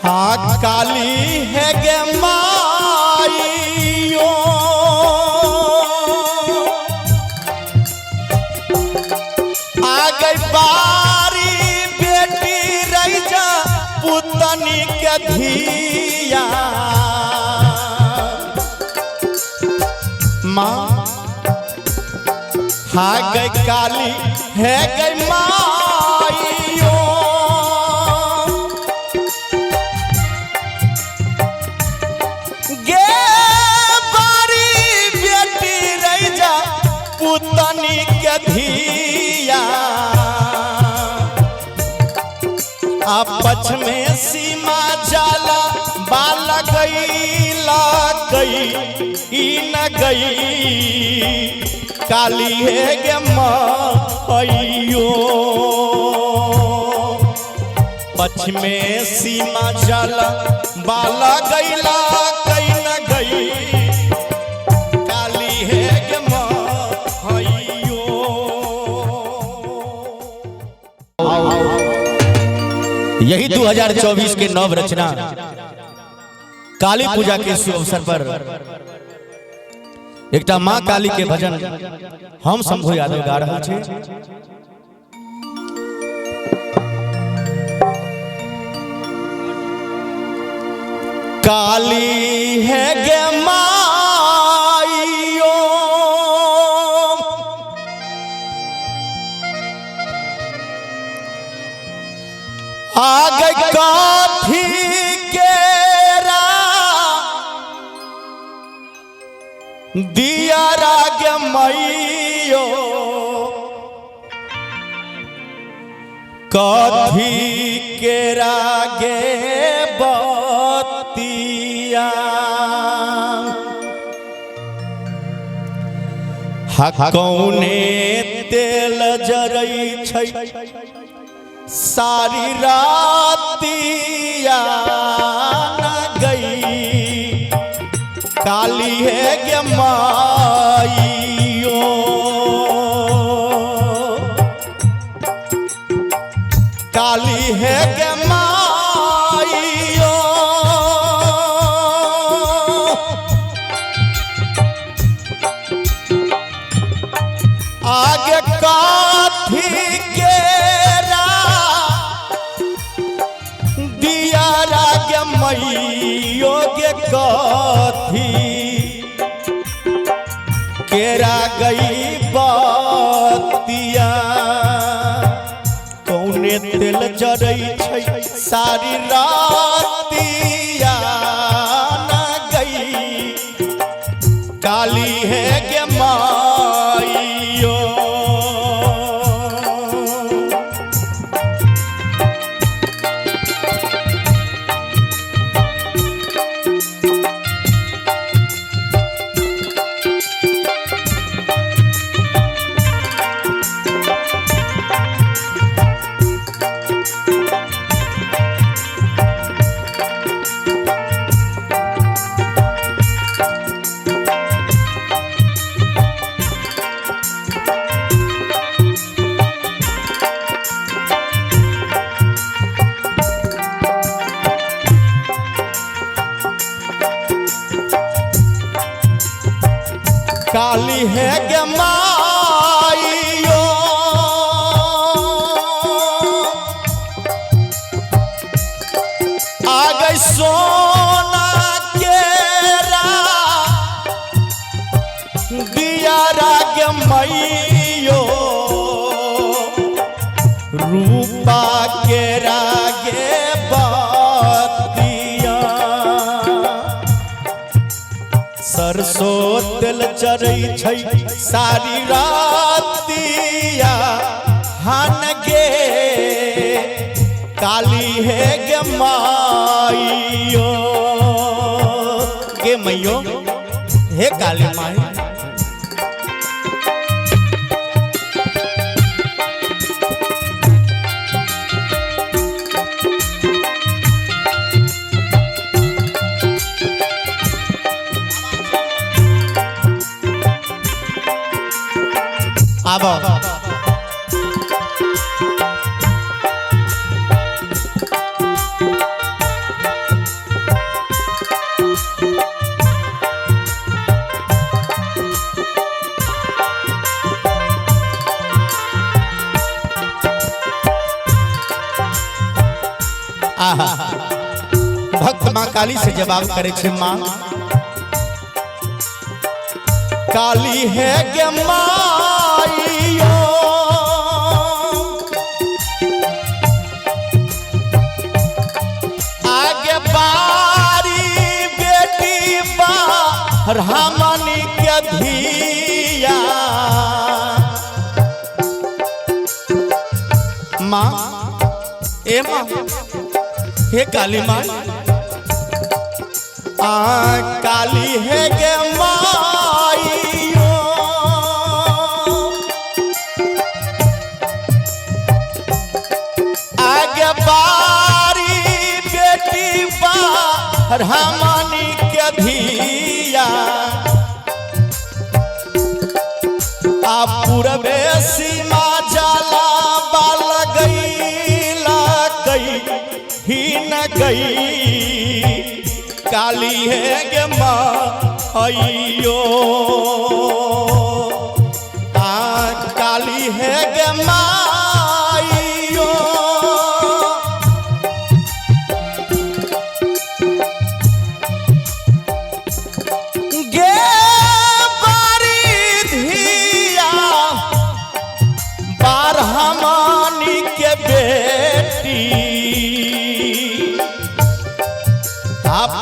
हाँ काली है गे माइयो आ गई बारी बेटी रही जा पुतनी के धिया माँ हाँ गई काली है गई माइयो गे बारी बेटी रही जा पुतनी के धिया आपस में सीमा जाला बाला गई ला गई ई न गई काली है गे माइयो पश्चिमे सीमा जाला बाला गईला कई न गई काली है गे माइयो। यही 2024 के नव रचना काली पूजा के शुभ अवसर पर एकटा माँ काली के भजन हम शंभू यादव गा रहा छे। काली है गे माइयो आगे काठी दिया राग मैयो कथी के रागे बतिया कौने तेल जरई छै सारी रातिया न गई काली है गे माइयो काली है गे माइयो आगे काठी केरा दिया राग मैयो गे कथी केरा गई बतिया कौने तेल जरई छै सारी रातिया न गई काली है गे माइयो काली है गे माइयो आ गई सोना केरा दिया राग मैयो रूपा के रागे बतिया सरसों तेल चरई छै सारी रातिया हन गे काली है गे माइयो गे मैयो हे काली माई आबो आहा भक्त माँ काली से जवाब करे छे माँ काली है गे माइयो आगे बारी बेटी बा रामनी के धिया माँ ए माँ हे काली माँ काली है गे माइयो आगे बारी बेटी बा रामनी के धिया आ पूरबे सीमा जाला बाल गईला गई ही न गई काली है गे माइयो काली है गे माइयो गे बारी धिया बारहमानी के बेटी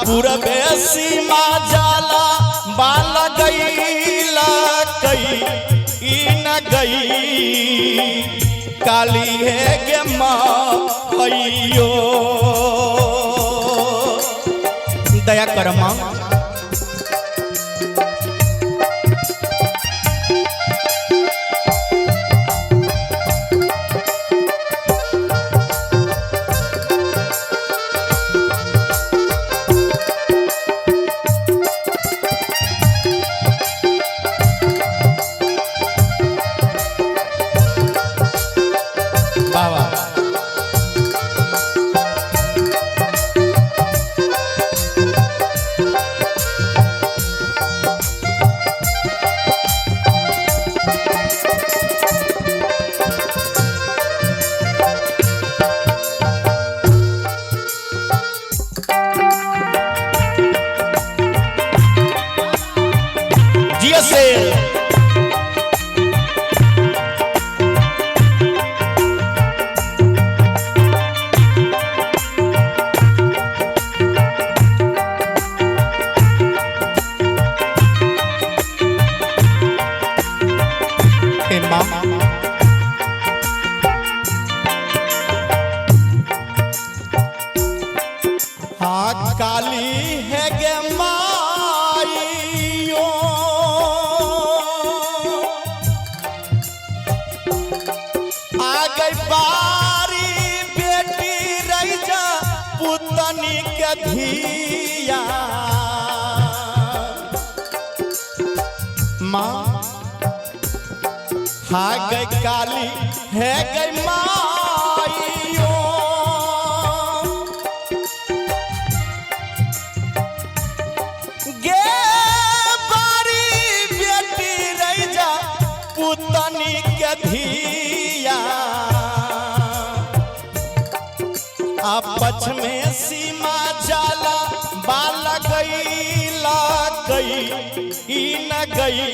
पूरबे सीमा जाला बाल गईला कई न गई काली है गे माइयो दया कर माँ जिया से हाँ काली है गे माइयो आ गई बारी बेटी रही जा पुतनी के धिया माँ हाँ गई काली है गई माइयो गे बारी बेटी रही जा पुतनी के धिया आपस में सीमा जाला बाल गईला गई न गई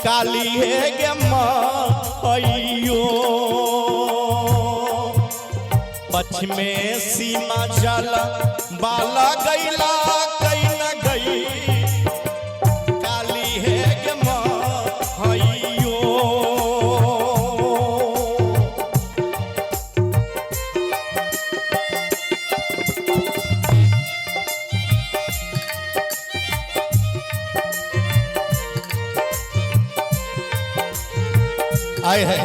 काली है गे माइयो पश्चिमे सीमा जाला बाला गईला कई न गई काली है गे माइयो आए है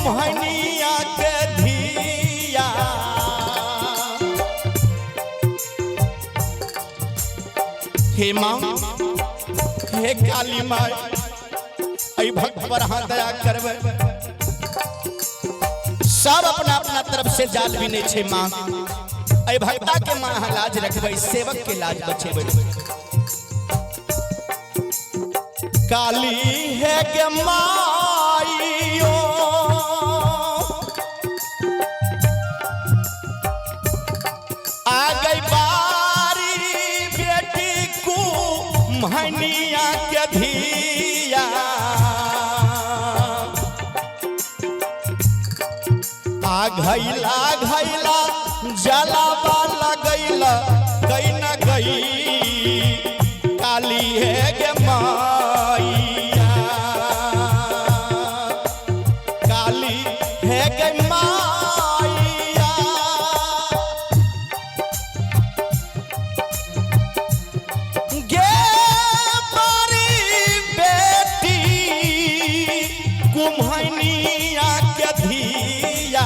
कुम्हनिया के धिया हे माँ हे काली माई ऐ भक्त पर हाथ दया करबे सब अपना अपना तरफ से जाल भी नहीं छे माँ ऐ भक्ता के माँ लाज रखबे सेवक के लाज बचेबे काली है के माईयो आ गई बारी बेटी कुम्हनिया के धिया आ घैला घैला जलावा लगैला गई न गई काली है गे माईया काली है गे माईया गे बारी बेटी कुम्हनिया के धिया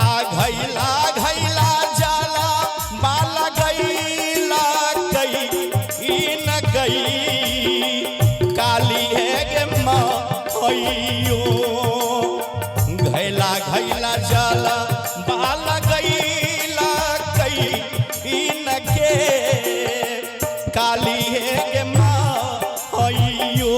आ घैला घैला जाला बाला गईला गई न गई काली है गे माईयो घैला घैला जाला बाला गईला गई न के काली है गे माईयो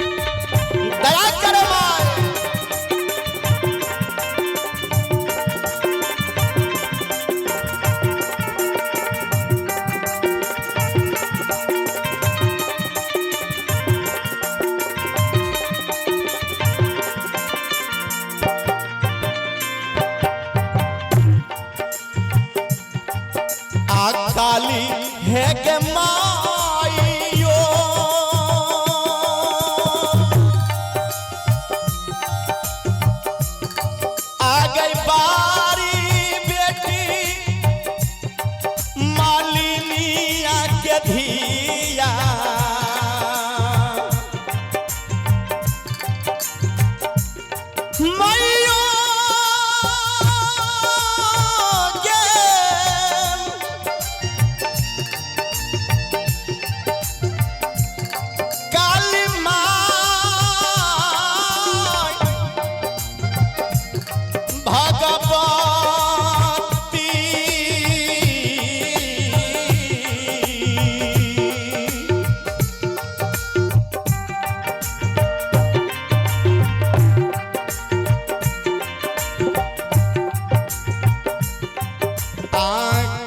दया करे माय आ काली है गे माईयो आ गई बारी बेटी मालिनिया के धिया मैयो गे काली माई भगवती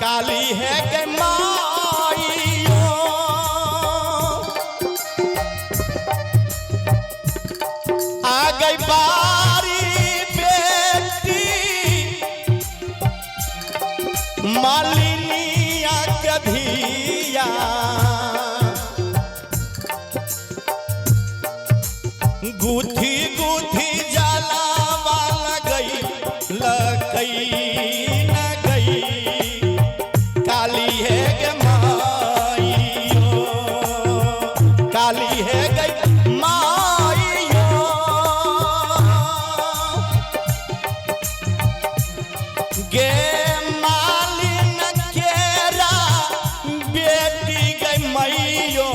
काली है गे माईयो आ गई बारी बेटी मालिनिया के धिया गुथी गुथी जलावा लगई लगई न गई काली है गे माईयो काली है गई माईयो गे मालिन केरा बेटी गई मैयो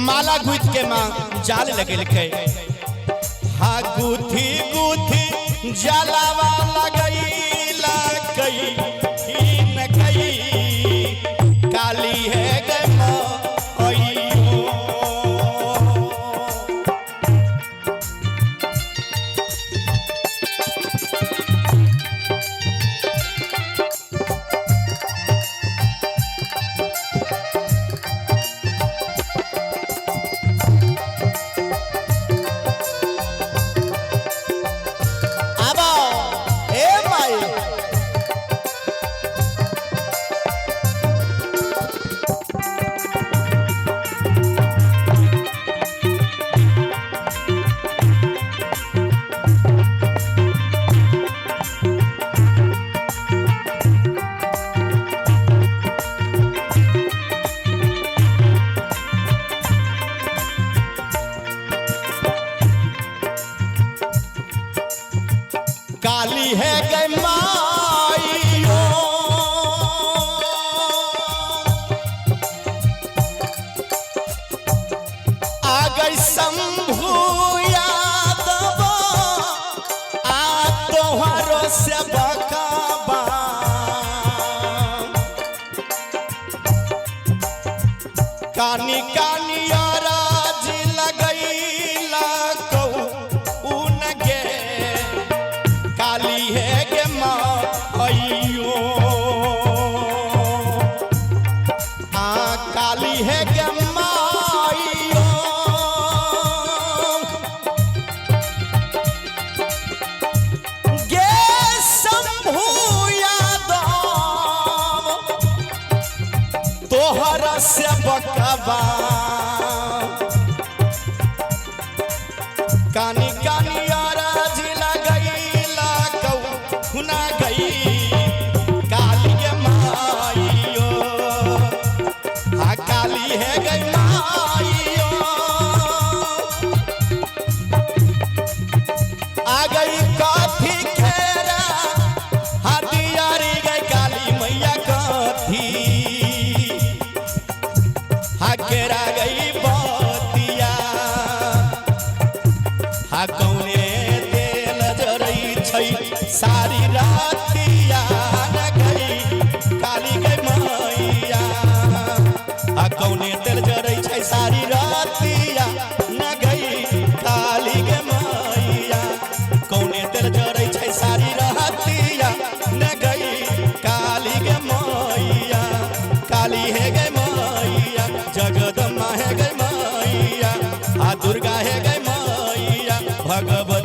माला गुथ के माँ जाल लगे लिखे हाँ गुथी गुथी जलावा लगई लगई न गई काली है गे माईयो काली है गई माइयो आ गई शंभू यादव आ तोहरो से बकाबा कानी कानी राज लगैला कहू उन गे काली है गे माइयो आ काली है गे माइयो गे शंभू यादव तोहरा से बकबा कानी कानी राज लगैला कहू ना गई काली गे माइयो आ काली है गई माइयो आ गई काठी खेरा हथियारी गई काली मैया काठी हकेरा गई बतिया हा कौने तेल जरई छै सारी रातिया न गई काली गई मैया हा कौने तेल जरई छै सारी रातिया न गई काली गई मैया कौने तेल जरई छै सारी रातिया न गई काली गई मैया काली है गई मैया जगदम्बा है गई मैया आ दुर्गा है गई मैया भगवती